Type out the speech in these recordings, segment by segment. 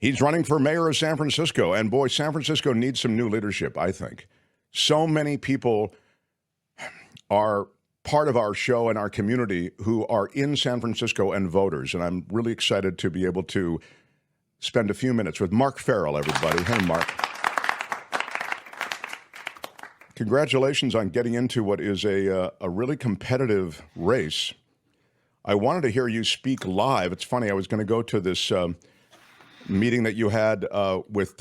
He's running for mayor of San Francisco. And boy, San Francisco needs some new leadership, I think. So many people are part of our show and our community who are in San Francisco and voters. And I'm really excited to be able to spend a few minutes with Mark Farrell, everybody. Hey, Mark. Congratulations on getting into what is a really competitive race. I wanted to hear you speak live. It's funny, I was going to go to this meeting that you had with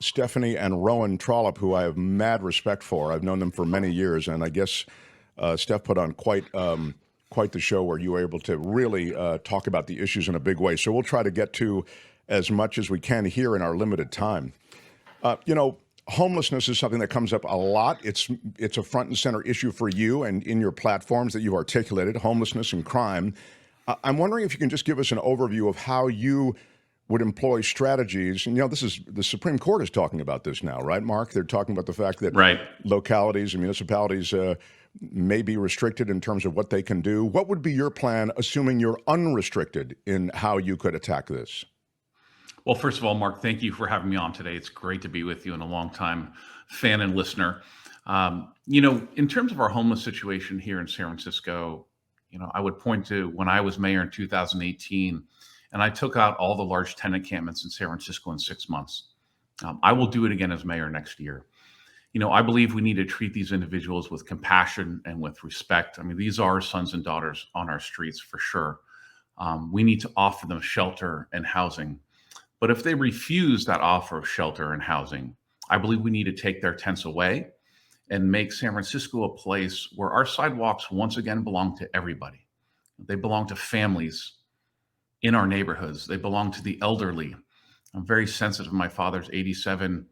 Stephanie and Rowan Trollope, who I have mad respect for. I've known them for many years, and I guess Steph put on quite the show where you were able to really talk about the issues in a big way. So we'll try to get to as much as we can here in our limited time. Homelessness is something that comes up a lot. It's a front and center issue for you and in your platforms that you've articulated, homelessness and crime. I'm wondering if you can just give us an overview of how you would employ strategies. And, this is the Supreme Court is talking about this now, right, Mark? They're talking about the fact that localities and municipalities may be restricted in terms of what they can do. What would be your plan, assuming you're unrestricted in how you could attack this? Well, first of all, Mark, thank you for having me on today. It's great to be with you and a longtime fan and listener. In terms of our homeless situation here in San Francisco, I would point to when I was mayor in 2018, and I took out all the large tenant encampments in San Francisco in 6 months. I will do it again as mayor next year. I believe we need to treat these individuals with compassion and with respect. I mean, these are sons and daughters on our streets for sure. We need to offer them shelter and housing. But if they refuse that offer of shelter and housing, I believe we need to take their tents away and make San Francisco a place where our sidewalks once again belong to everybody. They belong to families in our neighborhoods. They belong to the elderly. I'm very sensitive. My father's 87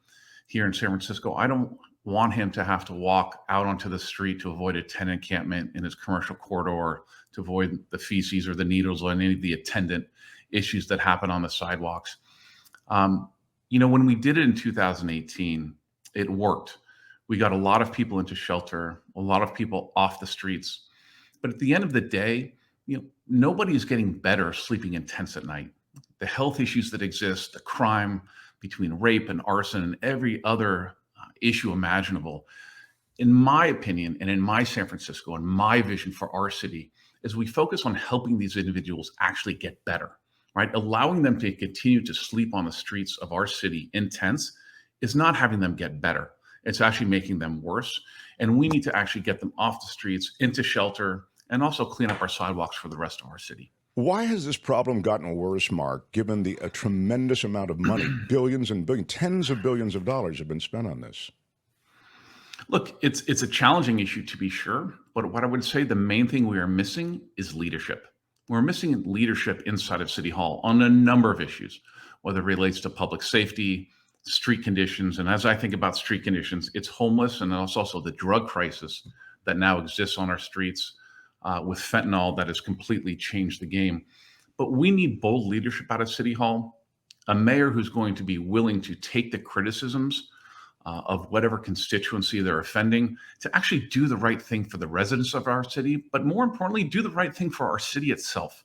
here in San Francisco. I don't want him to have to walk out onto the street to avoid a tenant encampment in his commercial corridor, to avoid the feces or the needles or any of the attendant issues that happen on the sidewalks. When we did it in 2018, it worked. We got a lot of people into shelter, a lot of people off the streets. But at the end of the day, nobody is getting better sleeping in tents at night. The health issues that exist, the crime between rape and arson and every other issue imaginable, in my opinion, and in my San Francisco and my vision for our city, is we focus on helping these individuals actually get better. Right? Allowing them to continue to sleep on the streets of our city in tents is not having them get better. It's actually making them worse. And we need to actually get them off the streets, into shelter, and also clean up our sidewalks for the rest of our city. Why has this problem gotten worse, Mark, given the tremendous amount of money, billions and billions, tens of billions of dollars have been spent on this? Look, it's a challenging issue to be sure, but what I would say the main thing we are missing is leadership. We're missing leadership inside of City Hall on a number of issues, whether it relates to public safety, street conditions. And as I think about street conditions, it's homeless, and it's also the drug crisis that now exists on our streets with fentanyl that has completely changed the game. But we need bold leadership out of City Hall, a mayor who's going to be willing to take the criticisms of whatever constituency they're offending, to actually do the right thing for the residents of our city, but more importantly, do the right thing for our city itself.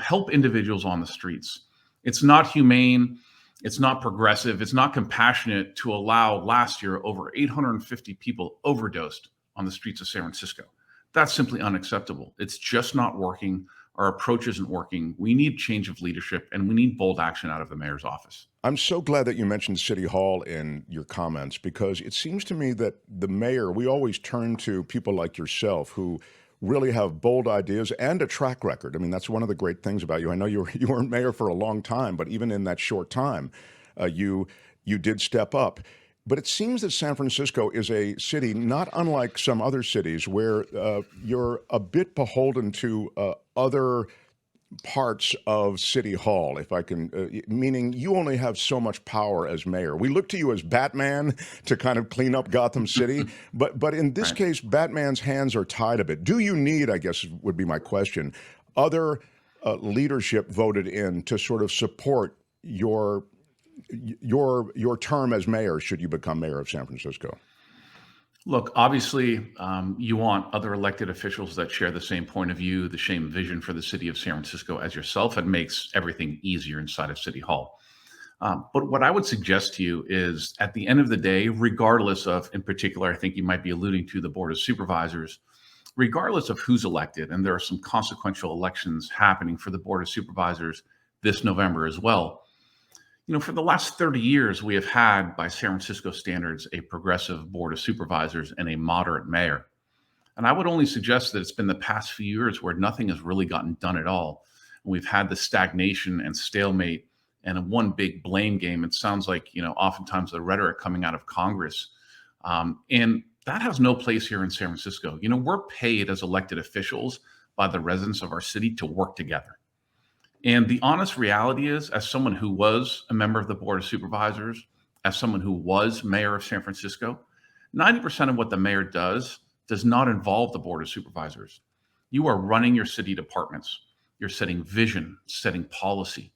Help individuals on the streets. It's not humane, it's not progressive, it's not compassionate to allow last year over 850 people overdosed on the streets of San Francisco. That's simply unacceptable. It's just not working. Our approach isn't working. We need change of leadership, and we need bold action out of the mayor's office. I'm so glad that you mentioned City Hall in your comments, because it seems to me that the mayor, we always turn to people like yourself who really have bold ideas and a track record. I mean, that's one of the great things about you. I know you weren't mayor for a long time, but even in that short time, you did step up. But it seems that San Francisco is a city not unlike some other cities where you're a bit beholden to other parts of City Hall, if I can, meaning you only have so much power as mayor. We look to you as Batman to kind of clean up Gotham City, but in this case, Batman's hands are tied a bit. Do you need, I guess would be my question, other leadership voted in to sort of support your term as mayor should you become mayor of San Francisco? Look, obviously, you want other elected officials that share the same point of view, the same vision for the city of San Francisco as yourself. It makes everything easier inside of City Hall. But what I would suggest to you is at the end of the day, regardless of, in particular, I think you might be alluding to the Board of Supervisors, regardless of who's elected, and there are some consequential elections happening for the Board of Supervisors this November as well. For the last 30 years, we have had, by San Francisco standards, a progressive Board of Supervisors and a moderate mayor. And I would only suggest that it's been the past few years where nothing has really gotten done at all. And we've had the stagnation and stalemate and a one big blame game. It sounds like, oftentimes the rhetoric coming out of Congress. And that has no place here in San Francisco. We're paid as elected officials by the residents of our city to work together. And the honest reality is, as someone who was a member of the Board of Supervisors, as someone who was mayor of San Francisco, 90% of what the mayor does not involve the Board of Supervisors. You are running your city departments. You're setting vision, setting policy,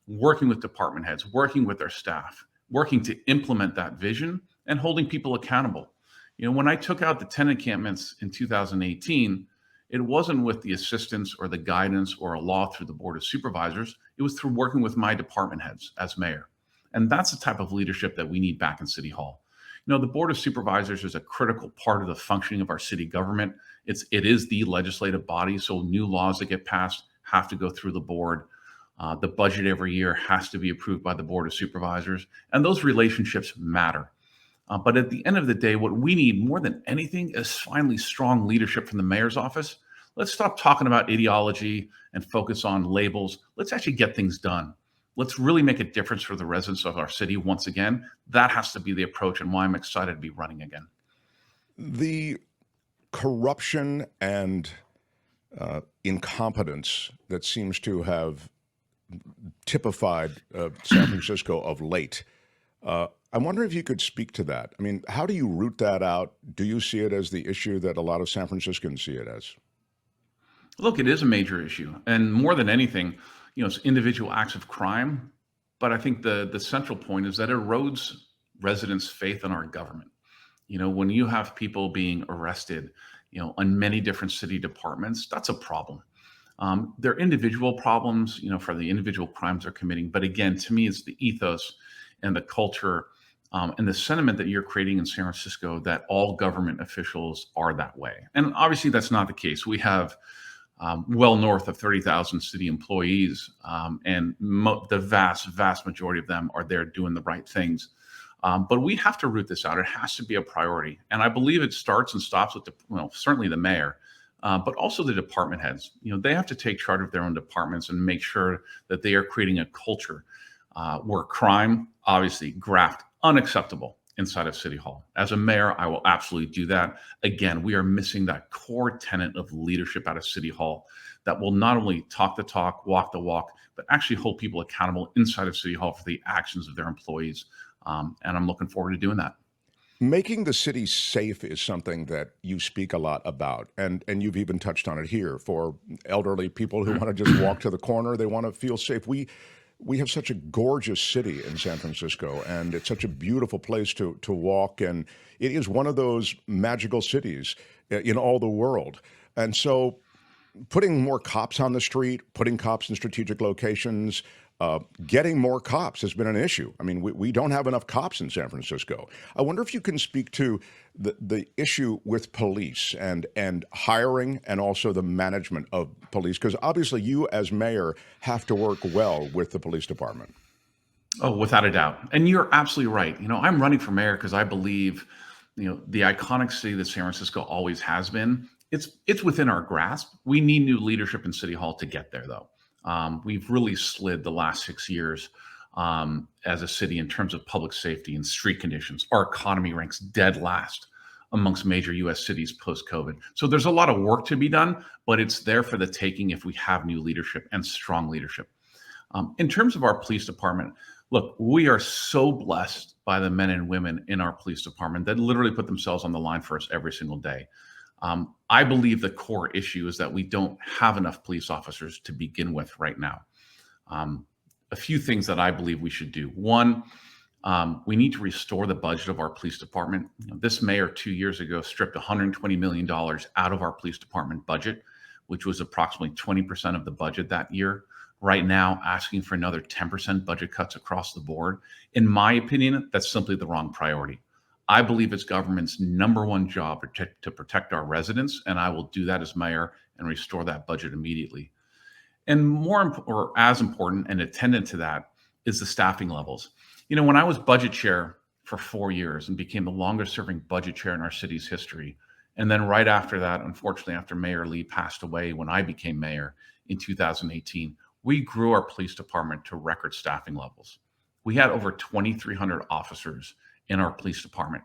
working with department heads, working with their staff, working to implement that vision and holding people accountable. When I took out the 10 encampments in 2018, it wasn't with the assistance or the guidance or a law through the Board of Supervisors. It was through working with my department heads as mayor. And that's the type of leadership that we need back in City Hall. The Board of Supervisors is a critical part of the functioning of our city government. It is the legislative body, so new laws that get passed have to go through the board. The budget every year has to be approved by the Board of Supervisors, and those relationships matter. But at the end of the day, what we need more than anything is finally strong leadership from the mayor's office. Let's stop talking about ideology and focus on labels. Let's actually get things done. Let's really make a difference for the residents of our city once again. That has to be the approach, and why I'm excited to be running again. The corruption and incompetence that seems to have typified San Francisco of late. I wonder if you could speak to that. I mean, how do you root that out? Do you see it as the issue that a lot of San Franciscans see it as? Look, it is a major issue. And more than anything, it's individual acts of crime. But I think the central point is that it erodes residents' faith in our government. When you have people being arrested, on many different city departments, that's a problem. They're individual problems, for the individual crimes they're committing. But again, to me, it's the ethos and the culture and the sentiment that you're creating in San Francisco that all government officials are that way. And obviously, that's not the case. We have well north of 30,000 city employees, and the vast majority of them are there doing the right things. But we have to root this out. It has to be a priority. And I believe it starts and stops with certainly the mayor, but also the department heads. They have to take charge of their own departments and make sure that they are creating a culture where crime, obviously, graft, unacceptable inside of City Hall. As a mayor, I will absolutely do that. Again, we are missing that core tenet of leadership out of City Hall that will not only talk the talk, walk the walk, but actually hold people accountable inside of City Hall for the actions of their employees. And I'm looking forward to doing that. Making the city safe is something that you speak a lot about, and you've even touched on it here for elderly people who want to just walk to the corner. They want to feel safe. We have such a gorgeous city in San Francisco, and it's such a beautiful place to walk, and it is one of those magical cities in all the world. And so putting more cops on the street, putting cops in strategic locations, getting more cops has been an issue. I mean, we don't have enough cops in San Francisco. I wonder if you can speak to the issue with police and hiring and also the management of police, because obviously you as mayor have to work well with the police department. Oh, without a doubt. And you're absolutely right. I'm running for mayor because I believe, the iconic city that San Francisco always has been, it's within our grasp. We need new leadership in City Hall to get there, though. We've really slid the last 6 years as a city in terms of public safety and street conditions. Our economy ranks dead last amongst major U.S. cities post-COVID. So there's a lot of work to be done, but it's there for the taking if we have new leadership and strong leadership. In terms of our police department, look, we are so blessed by the men and women in our police department that literally put themselves on the line for us every single day. I believe the core issue is that we don't have enough police officers to begin with right now. A few things that I believe we should do. One, we need to restore the budget of our police department. This mayor 2 years ago stripped $120 million out of our police department budget, which was approximately 20% of the budget that year. right now asking for another 10% budget cuts across the board, in my opinion, that's simply the wrong priority. I believe it's government's number one job to protect our residents, and I will do that as mayor and restore that budget immediately. And or as important and attendant to that is the staffing levels. When I was budget chair for 4 years and became the longest serving budget chair in our city's history, and then right after that, unfortunately, after Mayor Lee passed away when I became mayor in 2018, we grew our police department to record staffing levels. We had over 2,300 officers in our police department.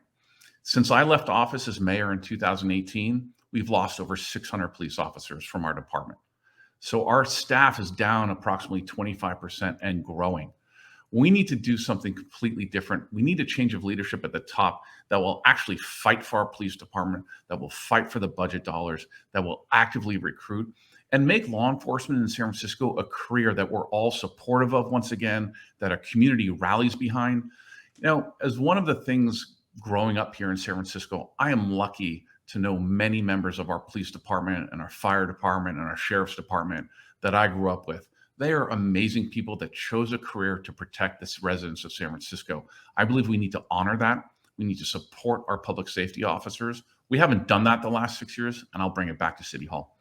Since I left office as mayor in 2018, we've lost over 600 police officers from our department. So our staff is down approximately 25% and growing. We need to do something completely different. We need a change of leadership at the top that will actually fight for our police department, that will fight for the budget dollars, that will actively recruit and make law enforcement in San Francisco a career that we're all supportive of once again, that our community rallies behind. As one of the things growing up here in San Francisco, I am lucky to know many members of our police department and our fire department and our sheriff's department that I grew up with. They are amazing people that chose a career to protect the residents of San Francisco. I believe we need to honor that. We need to support our public safety officers. We haven't done that the last 6 years, and I'll bring it back to City Hall.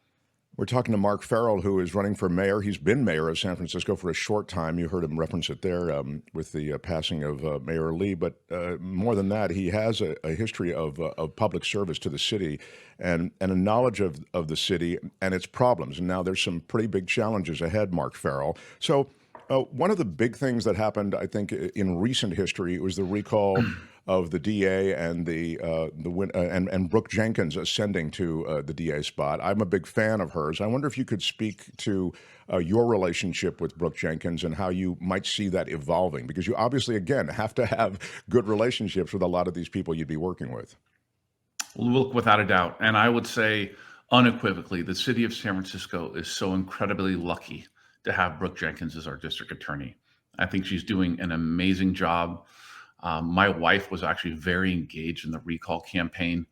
We're talking to Mark Farrell, who is running for mayor. He's been mayor of San Francisco for a short time. You heard him reference it there with the passing of Mayor Lee. But more than that, he has a history of public service to the city and a knowledge of the city and its problems. And now there's some pretty big challenges ahead, Mark Farrell. So one of the big things that happened, I think, in recent history was the recall of the DA and and Brooke Jenkins ascending to the DA spot. I'm a big fan of hers. I wonder if you could speak to your relationship with Brooke Jenkins and how you might see that evolving, because you obviously, again, have to have good relationships with a lot of these people you'd be working with. Look, without a doubt, and I would say unequivocally, the city of San Francisco is so incredibly lucky to have Brooke Jenkins as our district attorney. I think she's doing an amazing job. My wife was actually very engaged in the recall campaign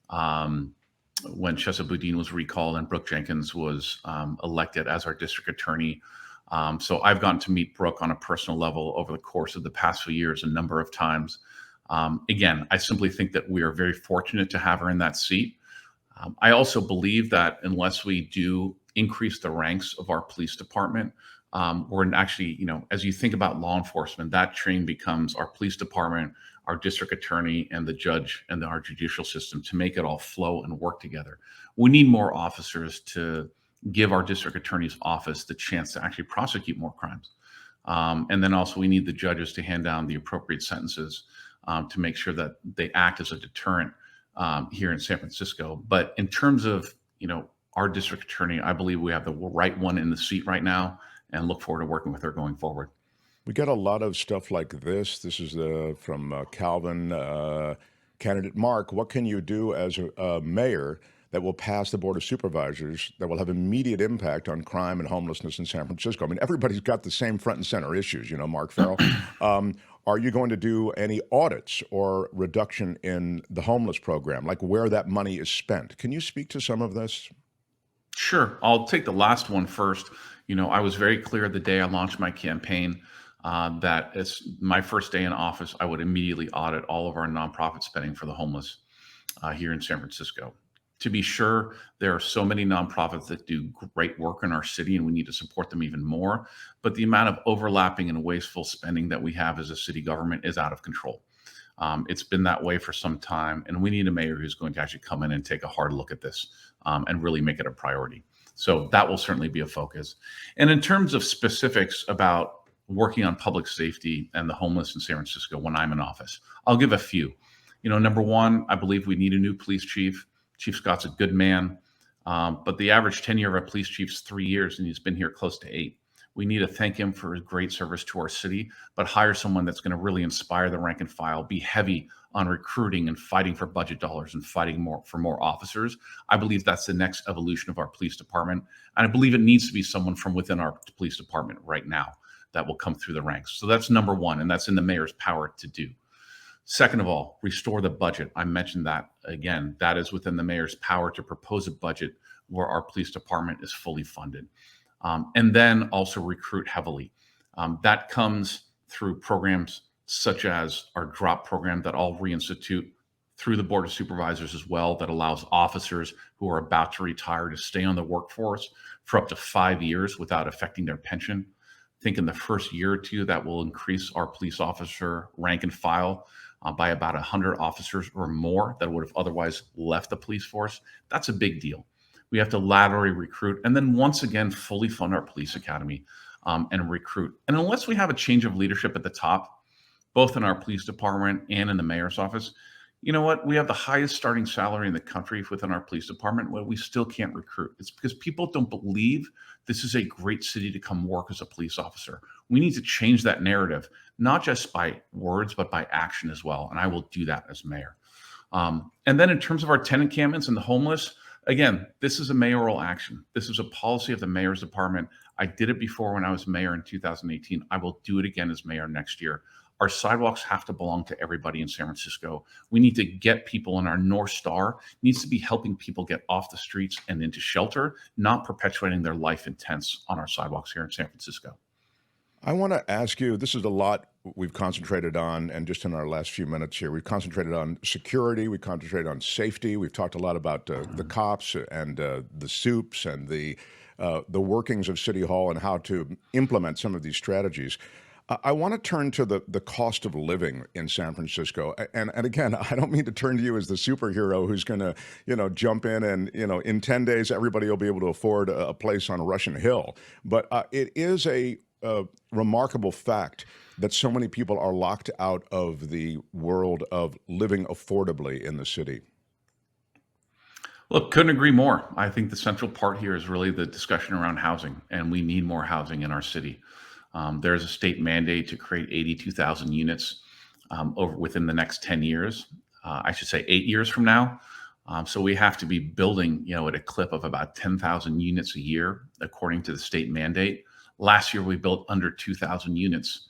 when Chesa Boudin was recalled and Brooke Jenkins was elected as our district attorney. So I've gotten to meet Brooke on a personal level over the course of the past few years a number of times. Again, I simply think that we are very fortunate to have her in that seat. I also believe that unless we do increase the ranks of our police department, we're actually, as you think about law enforcement, that train becomes our police department, our district attorney, and the judge and our judicial system to make it all flow and work together. We need more officers to give our district attorney's office the chance to actually prosecute more crimes. And then also we need the judges to hand down the appropriate sentences to make sure that they act as a deterrent here in San Francisco. But in terms of, our district attorney, I believe we have the right one in the seat right now and look forward to working with her going forward. We got a lot of stuff like this. This is from Calvin. Candidate Mark, what can you do as a mayor that will pass the Board of Supervisors that will have immediate impact on crime and homelessness in San Francisco? I mean, everybody's got the same front and center issues, Mark Farrell. Are you going to do any audits or reduction in the homeless program, like where that money is spent? Can you speak to some of this? Sure. I'll take the last one first. I was very clear the day I launched my campaign that it's my first day in office, I would immediately audit all of our nonprofit spending for the homeless here in San Francisco. To be sure, there are so many nonprofits that do great work in our city and we need to support them even more. But the amount of overlapping and wasteful spending that we have as a city government is out of control. It's been that way for some time, and we need a mayor who's going to actually come in and take a hard look at this and really make it a priority. So that will certainly be a focus. And in terms of specifics about working on public safety and the homeless in San Francisco when I'm in office, I'll give a few. Number one, I believe we need a new police chief. Chief Scott's a good man, but the average tenure of a police chief is 3 years, and he's been here close to 8. We need to thank him for his great service to our city, but hire someone that's going to really inspire the rank and file, be heavy on recruiting and fighting for budget dollars and fighting for more officers. I believe that's the next evolution of our police department. And I believe it needs to be someone from within our police department right now that will come through the ranks. So that's number one, and that's in the mayor's power to do. Second of all, restore the budget. I mentioned that again. That is within the mayor's power to propose a budget where our police department is fully funded. and then also recruit heavily. That comes through programs such as our drop program that I'll reinstitute through the board of supervisors as well, that allows officers who are about to retire to stay on the workforce for up to 5 years without affecting their pension. I think in the first year or two, that will increase our police officer rank and file by about 100 officers or more that would have otherwise left the police force. That's a big deal. We have to laterally recruit and then once again fully fund our police academy and recruit. And unless we have a change of leadership at the top, both in our police department and in the mayor's office, you know what? We have the highest starting salary in the country within our police department, but we still can't recruit. It's because people don't believe this is a great city to come work as a police officer. We need to change that narrative, not just by words, but by action as well. And I will do that as mayor. And then in terms of our tenant encampments and the homeless, again, this is a mayoral action. This is a policy of the mayor's department. I did it before when I was mayor in 2018. I will do it again as mayor next year. Our sidewalks have to belong to everybody in San Francisco. We need to get people, and our North Star needs to be helping people get off the streets and into shelter, not perpetuating their life in tents on our sidewalks here in San Francisco. I want to ask you, this is a lot we've concentrated on, and just in our last few minutes here, we've concentrated on security, we concentrated on safety, we've talked a lot about the cops and the soups and the workings of City Hall and how to implement some of these strategies. I want to turn to the cost of living in San Francisco. And again, I don't mean to turn to you as the superhero who's going to, jump in and, in 10 days, everybody will be able to afford a place on Russian Hill. But it is a remarkable fact that so many people are locked out of the world of living affordably in the city. Look, couldn't agree more. I think the central part here is really the discussion around housing, and we need more housing in our city. There's a state mandate to create 82,000 units over within the next 10 years. I should say 8 years from now. So we have to be building, at a clip of about 10,000 units a year, according to the state mandate. Last year, we built under 2,000 units.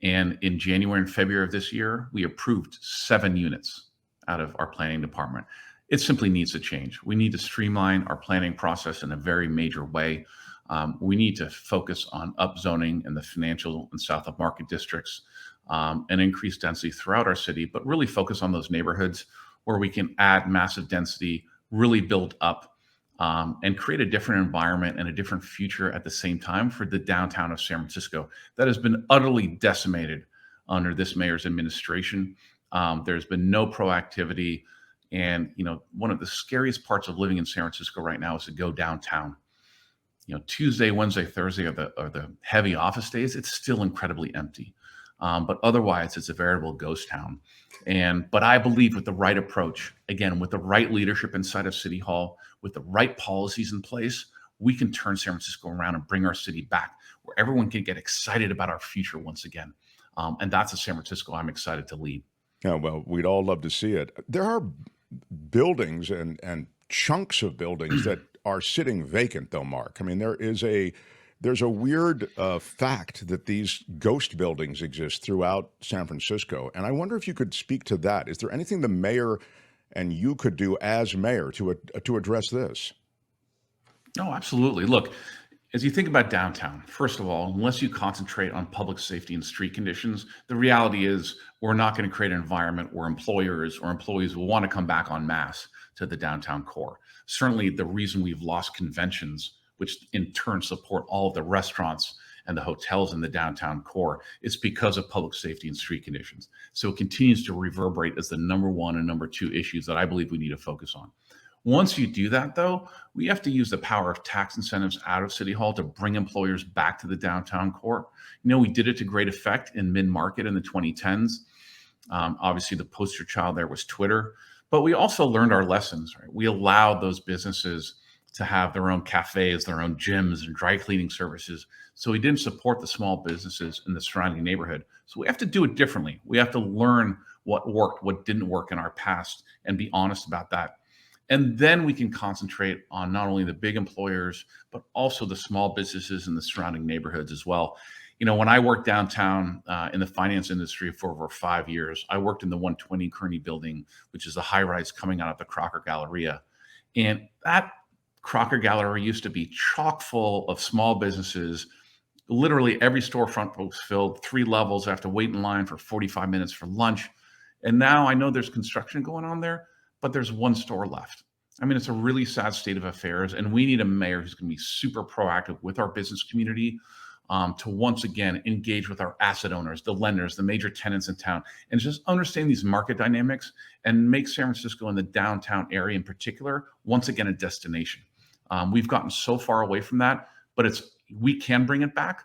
And in January and February of this year, we approved 7 units out of our planning department. It simply needs to change. We need to streamline our planning process in a very major way. We need to focus on upzoning in the financial and south of market districts and increase density throughout our city, but really focus on those neighborhoods where we can add massive density, really build up and create a different environment and a different future at the same time for the downtown of San Francisco that has been utterly decimated under this mayor's administration. There's been no proactivity. And, one of the scariest parts of living in San Francisco right now is to go downtown. Tuesday, Wednesday, Thursday are the heavy office days. It's still incredibly empty. But otherwise, it's a veritable ghost town. But I believe with the right approach, again, with the right leadership inside of City Hall, with the right policies in place, we can turn San Francisco around and bring our city back where everyone can get excited about our future once again. And that's a San Francisco I'm excited to lead. Yeah, well, we'd all love to see it. There are buildings and chunks of buildings that are sitting vacant, though, Mark. I mean, there's a weird fact that these ghost buildings exist throughout San Francisco, and I wonder if you could speak to that. Is there anything the mayor and you could do as mayor to address this? No, absolutely. Look, as you think about downtown, first of all, unless you concentrate on public safety and street conditions, the reality is we're not going to create an environment where employers or employees will want to come back en masse to the downtown core. Certainly, the reason we've lost conventions, which in turn support all of the restaurants and the hotels in the downtown core, is because of public safety and street conditions. So it continues to reverberate as the number one and number two issues that I believe we need to focus on. Once you do that, though, we have to use the power of tax incentives out of City Hall to bring employers back to the downtown core. We did it to great effect in mid-market in the 2010s. Obviously, the poster child there was Twitter, but we also learned our lessons, right? We allowed those businesses to have their own cafes, their own gyms, and dry cleaning services. So we didn't support the small businesses in the surrounding neighborhood. So we have to do it differently. We have to learn what worked, what didn't work in our past, and be honest about that. And then we can concentrate on not only the big employers, but also the small businesses in the surrounding neighborhoods as well. When I worked downtown in the finance industry for over 5 years, I worked in the 120 Kearny building, which is a high rise coming out of the Crocker Galleria. And that Crocker Gallery used to be chock full of small businesses. Literally every storefront was filled, 3 levels. I have to wait in line for 45 minutes for lunch. And now I know there's construction going on there, but there's one store left. I mean, it's a really sad state of affairs, and we need a mayor who's going to be super proactive with our business community, to once again engage with our asset owners, the lenders, the major tenants in town, and just understand these market dynamics and make San Francisco and the downtown area in particular once again a destination. We've gotten so far away from that, but we can bring it back.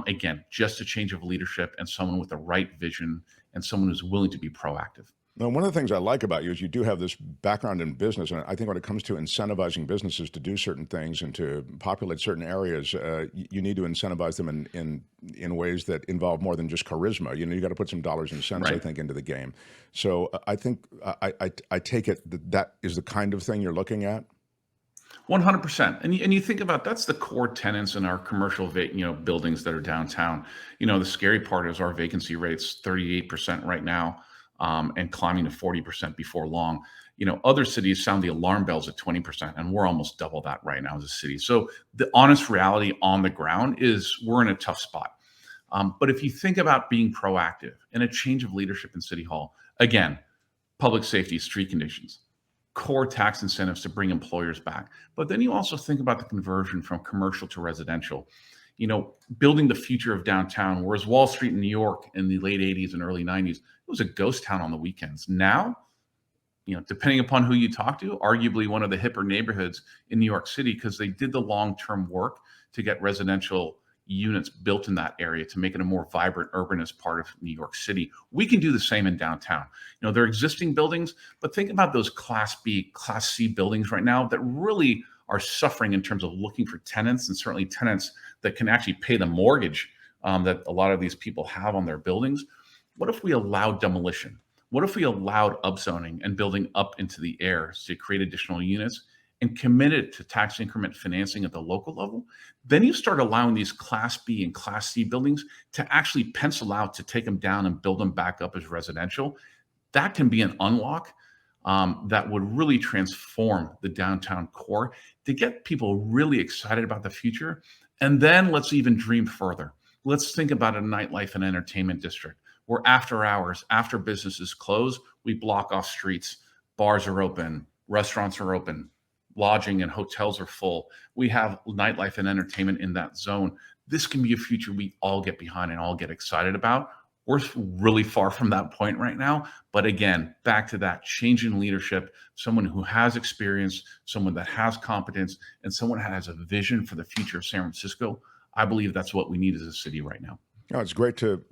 Again, just a change of leadership and someone with the right vision and someone who's willing to be proactive. Now, one of the things I like about you is you do have this background in business, and I think when it comes to incentivizing businesses to do certain things and to populate certain areas, you need to incentivize them in ways that involve more than just charisma. You got to put some dollars and cents, I Right. think, into the game. So I think I take it that is the kind of thing you're looking at. 100%. And you think about that's the core tenants in our commercial buildings that are downtown. The scary part is our vacancy rate's 38% right now, and climbing to 40% before long. Other cities sound the alarm bells at 20%, and we're almost double that right now as a city. So the honest reality on the ground is we're in a tough spot. But if you think about being proactive and a change of leadership in City Hall, again, public safety, street conditions, core tax incentives to bring employers back. But then you also think about the conversion from commercial to residential, building the future of downtown, whereas Wall Street in New York in the late 80s and early 90s, it was a ghost town on the weekends. Now, depending upon who you talk to, arguably one of the hipper neighborhoods in New York City, because they did the long-term work to get residential units built in that area to make it a more vibrant urbanist part of New York City. We can do the same in downtown. They're existing buildings, but think about those Class B, Class C buildings right now that really are suffering in terms of looking for tenants, and certainly tenants that can actually pay the mortgage that a lot of these people have on their buildings. What if we allowed demolition? What if we allowed upzoning and building up into the air to create additional units and committed to tax increment financing at the local level? Then you start allowing these Class B and Class C buildings to actually pencil out to take them down and build them back up as residential. That can be an unlock that would really transform the downtown core to get people really excited about the future. And then let's even dream further. Let's think about a nightlife and entertainment district where after hours, after businesses close, we block off streets, bars are open, restaurants are open, lodging and hotels are full. We have nightlife and entertainment in that zone. This can be a future we all get behind and all get excited about. We're really far from that point right now. But again, back to that change in leadership, someone who has experience, someone that has competence, and someone who has a vision for the future of San Francisco. I believe that's what we need as a city right now. It's great to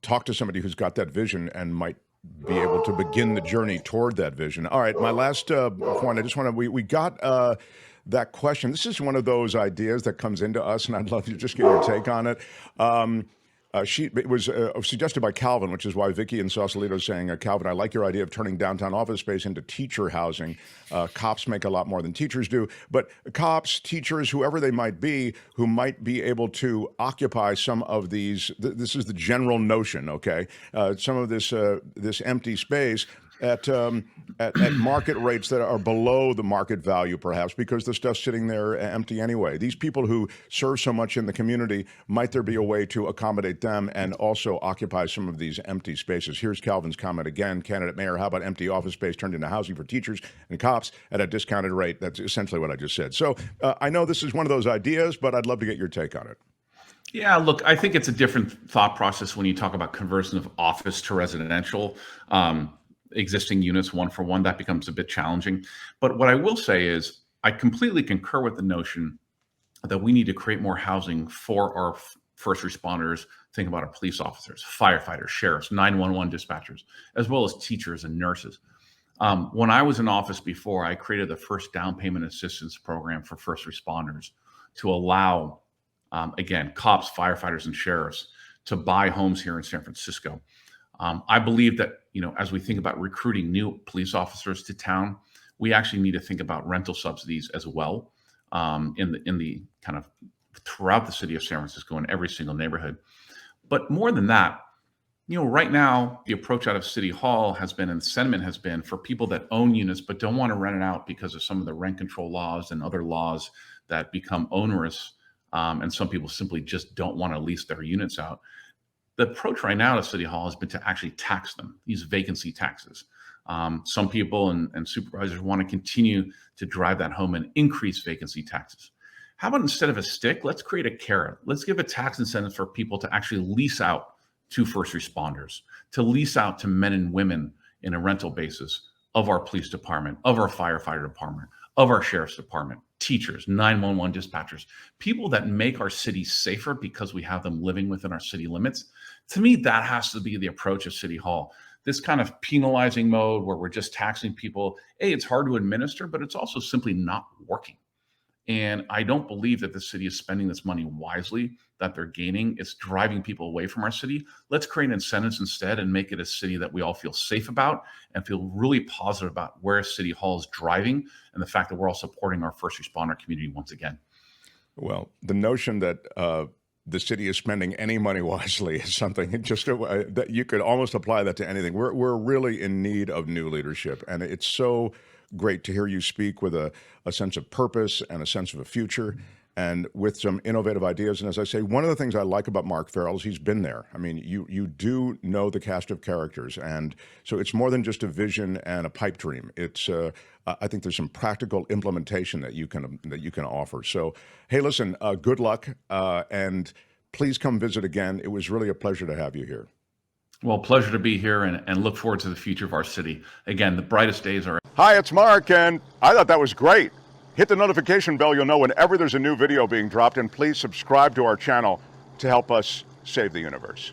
talk to somebody who's got that vision and might be able to begin the journey toward that vision. All right, my last point, I just want to, we got that question. This is one of those ideas that comes into us, and I'd love to just get your take on it. It was suggested by Calvin, which is why Vicky and Sausalito is saying, Calvin, I like your idea of turning downtown office space into teacher housing. Cops make a lot more than teachers do, but cops, teachers, whoever they might be, who might be able to occupy some of these, this is the general notion, okay? Some of this empty space at market rates that are below the market value, perhaps, because the stuff's sitting there empty anyway. These people who serve so much in the community, might there be a way to accommodate them and also occupy some of these empty spaces? Here's Calvin's comment again. Candidate Mayor, how about empty office space turned into housing for teachers and cops at a discounted rate? That's essentially what I just said. So I know this is one of those ideas, but I'd love to get your take on it. Yeah, look, I think it's a different thought process when you talk about conversion of office to residential. Existing units one for one, that becomes a bit challenging. But what I will say is I completely concur with the notion that we need to create more housing for our first responders. Think about our police officers, firefighters, sheriffs, 911 dispatchers, as well as teachers and nurses. When I was in office before, I created the first down payment assistance program for first responders to allow, again, cops, firefighters, and sheriffs to buy homes here in San Francisco. I believe that, as we think about recruiting new police officers to town, we actually need to think about rental subsidies as well, in the kind of throughout the city of San Francisco in every single neighborhood. But more than that, Right now, the approach out of City Hall has been, and the sentiment has been, for people that own units but don't want to rent it out because of some of the rent control laws and other laws that become onerous, and some people simply just don't want to lease their units out. The approach right now to City Hall has been to actually tax them, these vacancy taxes. Some people and supervisors want to continue to drive that home and increase vacancy taxes. How about instead of a stick, let's create a carrot. Let's give a tax incentive for people to actually lease out to first responders, to lease out to men and women in a rental basis of our police department, of our firefighter department, of our sheriff's department, teachers, 911 dispatchers, people that make our city safer because we have them living within our city limits. To me, that has to be the approach of City Hall. This kind of penalizing mode where we're just taxing people, A, it's hard to administer, but it's also simply not working. And I don't believe that the city is spending this money wisely, that they're gaining. It's driving people away from our city. Let's create incentives instead and make it a city that we all feel safe about and feel really positive about where City Hall is driving and the fact that we're all supporting our first responder community once again. Well, the notion that the city is spending any money wisely is something just that you could almost apply that to anything. We're really in need of new leadership, and it's so great to hear you speak with a sense of purpose and a sense of a future, and with some innovative ideas. And as I say, one of the things I like about Mark Farrell is he's been there. I mean, you do know the cast of characters, and so it's more than just a vision and a pipe dream. It's I think there's some practical implementation that you can offer. So, hey, listen, good luck, and please come visit again. It was really a pleasure to have you here. Well, pleasure to be here and look forward to the future of our city. Again, the brightest days are. Hi, it's Mark, and I thought that was great. Hit the notification bell. You'll know whenever there's a new video being dropped, and please subscribe to our channel to help us save the universe.